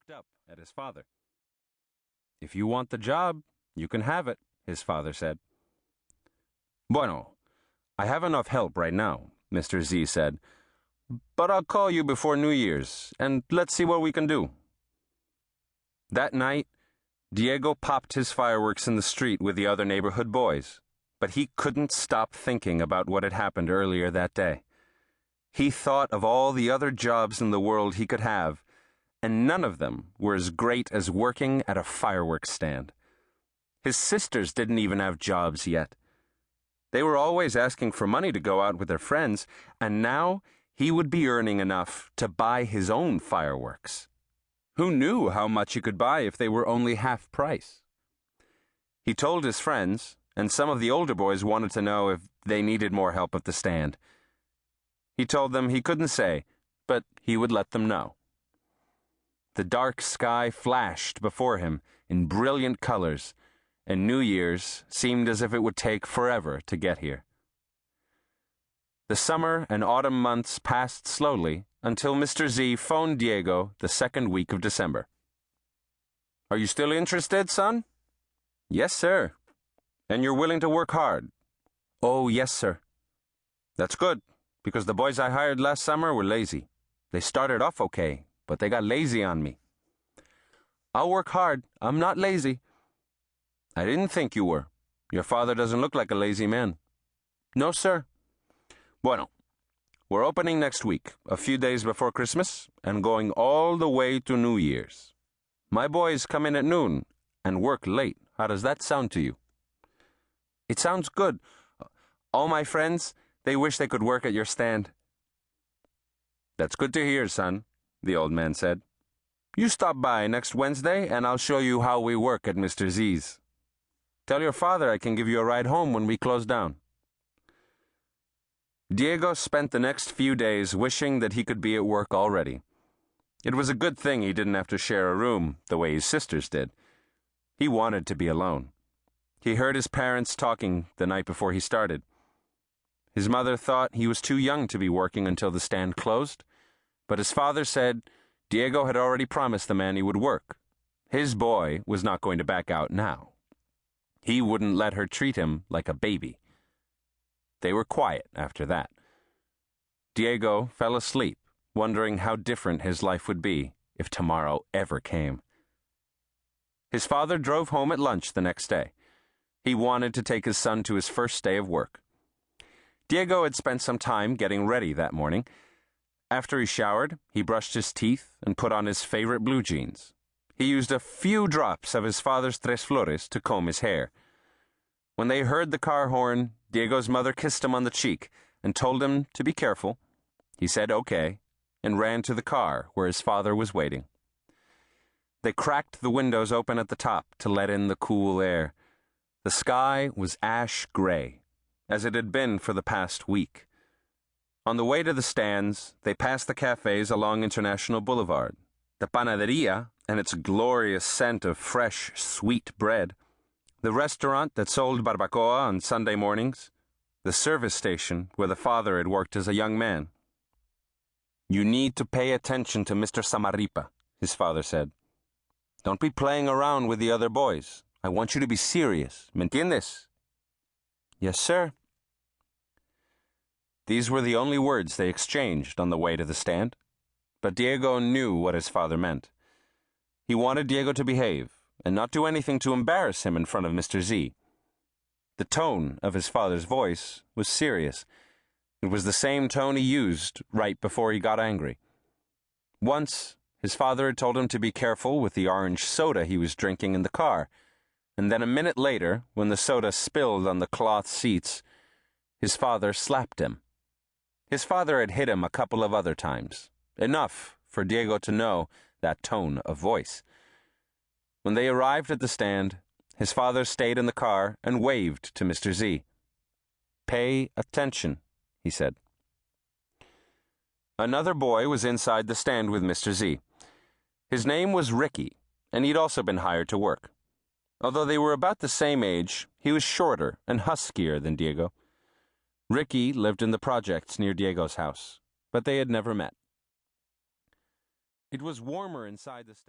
looked up at his father. "If you want the job, you can have it," his father said. "Bueno, I have enough help right now," Mr. Z said, "but I'll call you before New Year's, and let's see what we can do." That night, Diego popped his fireworks in the street with the other neighborhood boys, but he couldn't stop thinking about what had happened earlier that day. He thought of all the other jobs in the world he could have, and none of them were as great as working at a fireworks stand. His sisters didn't even have jobs yet. They were always asking for money to go out with their friends, and now he would be earning enough to buy his own fireworks. Who knew how much he could buy if they were only half price? He told his friends, and some of the older boys wanted to know if they needed more help at the stand. He told them he couldn't say, but he would let them know. The dark sky flashed before him in brilliant colors, and New Year's seemed as if it would take forever to get here. The summer and autumn months passed slowly until Mr. Z phoned Diego the second week of December. "Are you still interested, son?" "Yes, sir." "And you're willing to work hard?" "Oh, yes, sir." "That's good, because the boys I hired last summer were lazy. They started off okay, but they got lazy on me." "I'll work hard. I'm not lazy." "I didn't think you were. Your father doesn't look like a lazy man." "No, sir." "Bueno, we're opening next week, a few days before Christmas, and going all the way to New Year's. My boys come in at noon and work late. How does that sound to you?" "It sounds good. All my friends, they wish they could work at your stand." "That's good to hear, son," the old man said. "You stop by next Wednesday and I'll show you how we work at Mr. Z's. Tell your father I can give you a ride home when we close down." Diego spent the next few days wishing that he could be at work already. It was a good thing he didn't have to share a room the way his sisters did. He wanted to be alone. He heard his parents talking the night before he started. His mother thought he was too young to be working until the stand closed, but his father said Diego had already promised the man he would work. His boy was not going to back out now. He wouldn't let her treat him like a baby. They were quiet after that. Diego fell asleep, wondering how different his life would be if tomorrow ever came. His father drove home at lunch the next day. He wanted to take his son to his first day of work. Diego had spent some time getting ready that morning. After he showered, he brushed his teeth and put on his favorite blue jeans. He used a few drops of his father's Tres Flores to comb his hair. When they heard the car horn, Diego's mother kissed him on the cheek and told him to be careful. He said okay and ran to the car where his father was waiting. They cracked the windows open at the top to let in the cool air. The sky was ash gray, as it had been for the past week. On the way to the stands, they passed the cafes along International Boulevard, the panaderia and its glorious scent of fresh, sweet bread, the restaurant that sold barbacoa on Sunday mornings, the service station where the father had worked as a young man. "You need to pay attention to Mr. Samarripa," his father said. "Don't be playing around with the other boys. I want you to be serious. ¿Me entiendes?" "Yes, sir." These were the only words they exchanged on the way to the stand, but Diego knew what his father meant. He wanted Diego to behave and not do anything to embarrass him in front of Mr. Z. The tone of his father's voice was serious. It was the same tone he used right before he got angry. Once, his father had told him to be careful with the orange soda he was drinking in the car, and then a minute later, when the soda spilled on the cloth seats, his father slapped him. His father had hit him a couple of other times, enough for Diego to know that tone of voice. When they arrived at the stand, his father stayed in the car and waved to Mr. Z. "Pay attention," he said. Another boy was inside the stand with Mr. Z. His name was Ricky, and he'd also been hired to work. Although they were about the same age, he was shorter and huskier than Diego. Ricky lived in the projects near Diego's house, but they had never met. It was warmer inside the stand.